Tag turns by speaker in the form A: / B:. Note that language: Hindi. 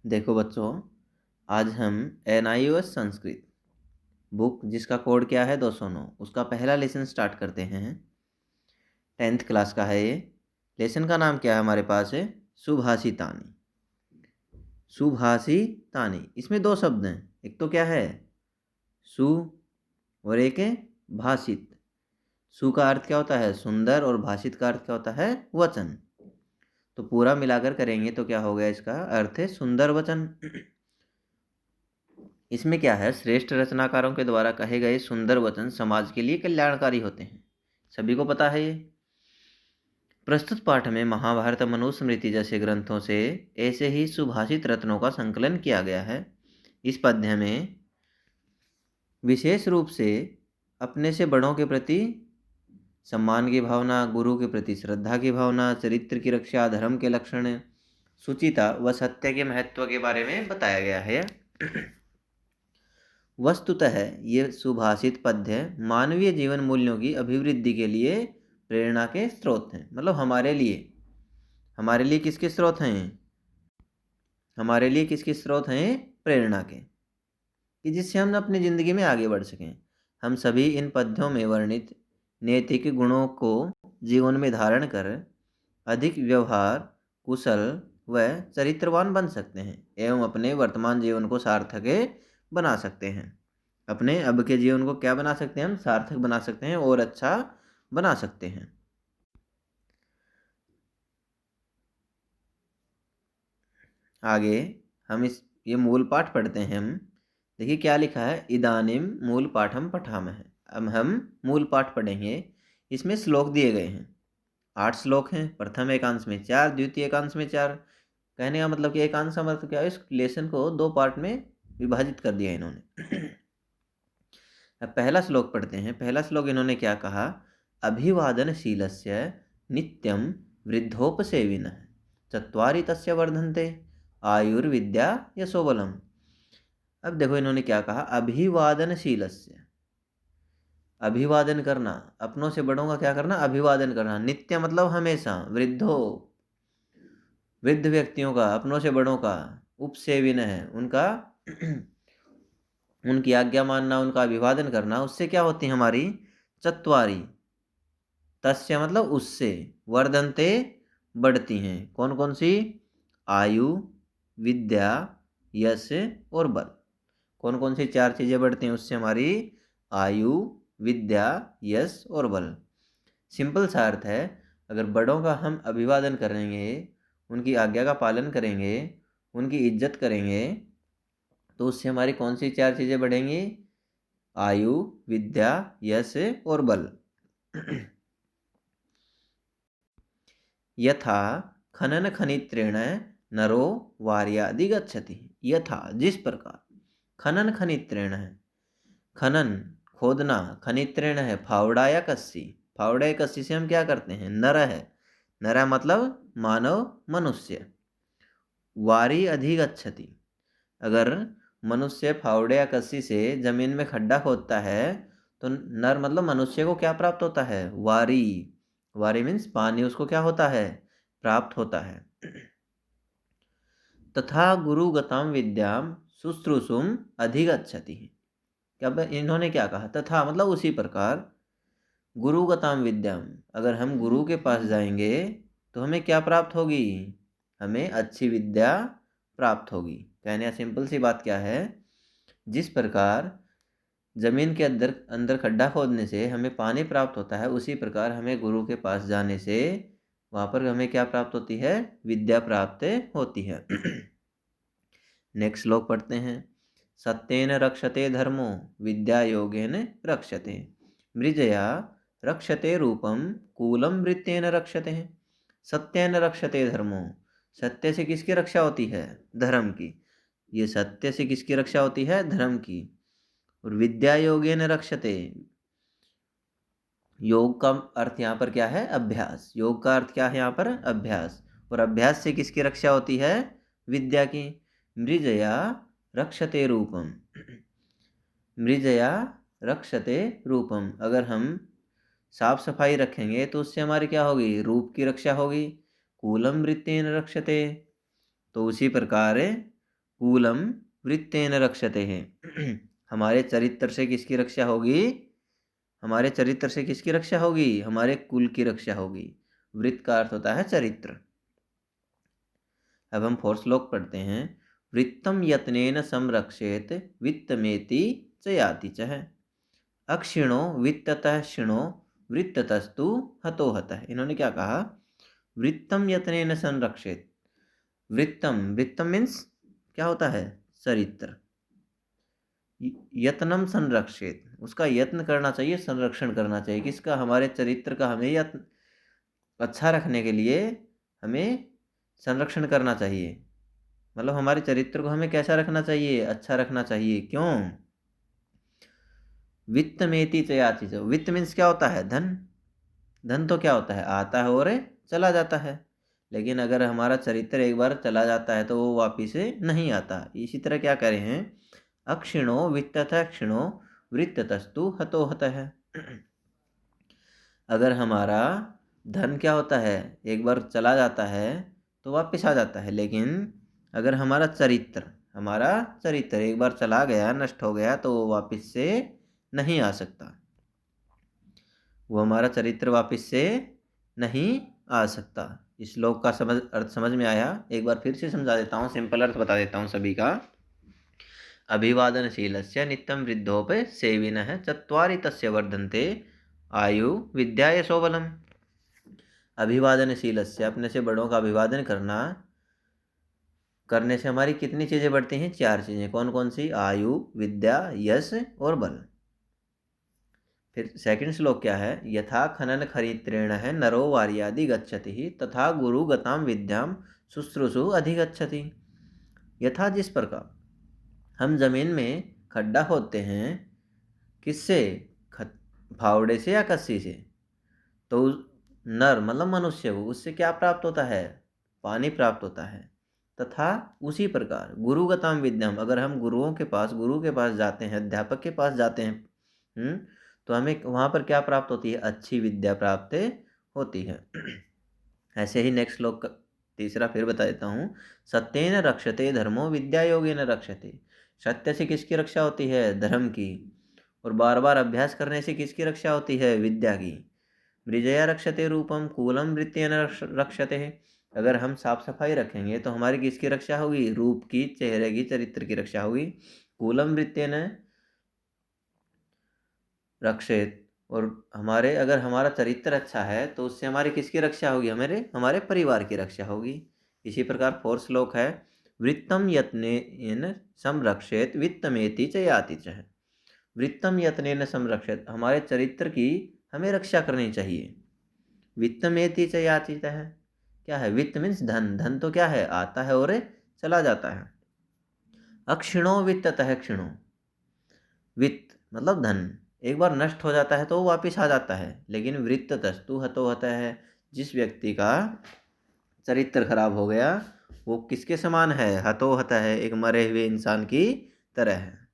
A: देखो बच्चों, आज हम NIOS संस्कृत बुक जिसका कोड क्या है 209 उसका पहला लेसन स्टार्ट करते हैं। 10th क्लास का है ये। लेसन का नाम क्या है हमारे पास है सुभाषितानी। सुभाषितानी इसमें दो शब्द हैं, एक तो क्या है सु और एक है भाषित। सु का अर्थ क्या होता है सुंदर और भाषित का अर्थ क्या होता है वचन। तो पूरा मिलाकर करेंगे तो क्या हो गया, इसका अर्थ है सुंदर वचन। इसमें क्या है, श्रेष्ठ रचनाकारों के द्वारा कहे गए सुंदर वचन समाज के लिए कल्याणकारी होते हैं, सभी को पता है ये। प्रस्तुत पाठ में महाभारत मनुस्मृति जैसे ग्रंथों से ऐसे ही सुभाषित रत्नों का संकलन किया गया है। इस पद्य में विशेष रूप से अपने से बड़ों के प्रति सम्मान की भावना, गुरु के प्रति श्रद्धा की भावना, चरित्र की रक्षा, धर्म के लक्षण, शुचिता व सत्य के महत्व के बारे में बताया गया है। वस्तुतः ये सुभाषित पद्य मानवीय जीवन मूल्यों की अभिवृद्धि के लिए प्रेरणा के स्रोत हैं। मतलब हमारे लिए किसके स्रोत हैं? हमारे लिए किसके स्रोत हैं? प्रेरणा के, कि जिससे हम अपनी ज़िंदगी में आगे बढ़ सकें। हम सभी इन पद्यों में वर्णित नैतिक गुणों को जीवन में धारण कर अधिक व्यवहार कुशल व चरित्रवान बन सकते हैं एवं अपने वर्तमान जीवन को सार्थक बना सकते हैं। अपने अब के जीवन को क्या बना सकते हैं? हम सार्थक बना सकते हैं और अच्छा बना सकते हैं। आगे हम ये मूल पाठ पढ़ते हैं। हम देखिए क्या लिखा है, इदानीम मूल पाठम पठामः। अब हम मूल पाठ पढ़ेंगे। इसमें श्लोक दिए गए हैं, 8 श्लोक हैं। प्रथम एकांश में 4, द्वितीय एकांश में 4। कहने का मतलब कि एकांश का मतलब क्या है, इस लेसन को 2 पार्ट में विभाजित कर दिया इन्होंने। अब पहला श्लोक पढ़ते हैं। पहला श्लोक इन्होंने क्या कहा, अभिवादनशीलस्य नित्यं वृद्धोपसेविनः चत्वारि तस्य वर्धन्ते आयुर्विद्या यशोबलम। अब देखो इन्होंने क्या कहा, अभिवादनशीलस्य, अभिवादन करना, अपनों से बड़ों का क्या करना, अभिवादन करना। नित्य मतलब हमेशा, वृद्ध व्यक्तियों का, अपनों से बड़ों का, उपसेविन है उनका उनकी आज्ञा मानना, उनका अभिवादन करना। उससे क्या होती है हमारी? चत्वारी, तस्य मतलब उससे, वर्धन्ते बढ़ती हैं। कौन कौन सी? आयु, विद्या, यश और बल। कौन कौन सी 4 चीज़ें बढ़ती हैं उससे? हमारी आयु, विद्या, यश और बल। सिंपल सा अर्थ है, अगर बड़ों का हम अभिवादन करेंगे, उनकी आज्ञा का पालन करेंगे, उनकी इज्जत करेंगे, तो उससे हमारी कौन सी 4 चीज़ें बढ़ेंगी? आयु, विद्या, यश और बल। यथा खनन खनित्रेण नरो वार्यादि गच्छति। यथा जिस प्रकार, खनन खनित्रेण है, खनन खोदना, खनित्रेण है फावड़ा या कस्सी। फावड़ा या कस्सी से हम क्या करते हैं? नर है, नर मतलब मानव, मनुष्य। वारी अधिगच्छति, अगर मनुष्य फावड़े या कस्सी से जमीन में खड्डा खोदता है तो नर मतलब मनुष्य को क्या प्राप्त होता है? वारी। वारी मीन्स पानी उसको क्या होता है? प्राप्त होता है। तथा गुरुगताम विद्याम शुश्रूषुम अधिगच्छति। क्या इन्होंने क्या कहा? तथा मतलब उसी प्रकार, गुरुगताम विद्याम, अगर हम गुरु के पास जाएंगे तो हमें क्या प्राप्त होगी? हमें अच्छी विद्या प्राप्त होगी। कहने का सिंपल सी बात क्या है, जिस प्रकार जमीन के अंदर अंदर खड्डा खोदने से हमें पानी प्राप्त होता है, उसी प्रकार हमें गुरु के पास जाने से वहाँ पर हमें क्या प्राप्त होती है? विद्या प्राप्त होती है। नेक्स्ट श्लोक पढ़ते हैं। सत्येन रक्षते धर्मो विद्या योगेन रक्षते मृजया रक्षते रूपम कूलम वृत्तेन रक्षते। सत्येन रक्षते धर्मो, सत्य से किसकी रक्षा होती है? धर्म की। ये सत्य से किसकी रक्षा होती है? धर्म की। और विद्या योगेन रक्षते, योग का अर्थ यहाँ पर क्या है? अभ्यास। योग का अर्थ क्या है यहाँ पर? अभ्यास। और अभ्यास से किसकी रक्षा होती है? विद्या की। मृजया रक्षते रूपम, मृजया रक्षते रूपम, अगर हम साफ सफाई रखेंगे तो उससे हमारी क्या होगी? रूप की रक्षा होगी। कूलम वृत्तेन रक्षते, तो उसी प्रकार कूलम वृत्तेन रक्षते हैं। हमारे चरित्र से किसकी रक्षा होगी? हमारे चरित्र से किसकी रक्षा होगी? हमारे कुल की रक्षा होगी। वृत्त का अर्थ होता है चरित्र। अब हम 4 श्लोक पढ़ते हैं। वृत्तम यत्नेन संरक्षेत वित्तमेति च याति च। अक्षिणो वित्ततः क्षिणो वृत्ततस्तु हतो हतः। इन्होंने क्या कहा? वृत्तम यत्नेन संरक्षेत। वृत्तम मीन्स क्या होता है? चरित्र। यत्नम संरक्षेत, उसका यत्न करना चाहिए, संरक्षण करना चाहिए। किसका? हमारे चरित्र का हमें यत्न अच्छा रखने के लिए हमें संरक्षण करना चाहिए। मतलब हमारे चरित्र को हमें कैसा रखना चाहिए? अच्छा रखना चाहिए। क्यों? वित्त मेति चयाति। वित्त मीन्स क्या होता है? धन। धन तो क्या होता है? आता है और चला जाता है। लेकिन अगर हमारा चरित्र एक बार चला जाता है तो वो वापिस नहीं आता। इसी तरह क्या करें हैं? अक्षिणो वित्ततः क्षिणो वृत्ततस्तु हतो हतः। अगर हमारा धन क्या होता है? एक बार चला जाता है तो वापस आ जाता है। लेकिन अगर हमारा चरित्र एक बार चला गया, नष्ट हो गया, तो वो वापस से नहीं आ सकता। वो हमारा चरित्र वापस से नहीं आ सकता। इस श्लोक का अर्थ समझ में आया? एक बार फिर से समझा देता हूँ, सिंपल अर्थ बता देता हूँ सभी का। अभिवादनशीलस्य नित्यं वृद्धोपे सेविनः चत्वारि तस्य वर्धन्ते आयु विद्या यशो बलम्। अभिवादनशीलस्य, अपने से बड़ों का अभिवादन करने से हमारी कितनी चीज़ें बढ़ती हैं? 4 चीज़ें। कौन कौन सी? आयु, विद्या, यश और बल। फिर सेकंड श्लोक क्या है? यथा खनन खरीत्रेण है नरो वार्यादि गच्छति तथा गुरु गताम विद्याम शुश्रूषु अधिगच्छति। यथा, जिस प्रकार हम जमीन में खड्डा खोदते हैं, किससे? फावड़े से या कस्सी से। तो नर मतलब मनुष्य को उससे क्या प्राप्त होता है? पानी प्राप्त होता है। तथा उसी प्रकार गुरुगताम विद्याम, अगर हम गुरु के पास जाते हैं, अध्यापक के पास जाते हैं, तो हमें वहाँ पर क्या प्राप्त होती है? अच्छी विद्या प्राप्त होती है। ऐसे ही नेक्स्ट श्लोक तीसरा फिर बता देता हूँ। सत्येन रक्षते धर्मो विद्या योगेन रक्षते। सत्य से किसकी रक्षा होती है? धर्म की। और बार बार अभ्यास करने से किसकी रक्षा होती है? विद्या की। मृजया रक्षते रूपम कूलम वृत्तेन रक्षते। अगर हम साफ सफाई रखेंगे तो हमारी किसकी रक्षा होगी? रूप की, चेहरे की, चरित्र की रक्षा होगी। कूलम वृत्तेन रक्षेत। और अगर हमारा चरित्र अच्छा है तो उससे हमारी किसकी रक्षा होगी? हमारे परिवार की रक्षा होगी। इसी प्रकार 4 श्लोक है। वृत्तम यत्नेन संरक्षेत वित्तमेति च याति च। वृत्तम यत्नेन संरक्षेत, हमारे चरित्र की हमें रक्षा करनी चाहिए। वित्तमेति च याति च है क्या है? वित्त मीन्स धन। धन तो क्या है? आता है और चला जाता है। अक्षिणो वित्ततः क्षिणो। वित्त मतलब धन एक बार नष्ट हो जाता है तो वो वापिस आ जाता है। लेकिन वृत्ततस्तु हतो हतः है, जिस व्यक्ति का चरित्र खराब हो गया वो किसके समान है? हतो हतः है, एक मरे हुए इंसान की तरह है।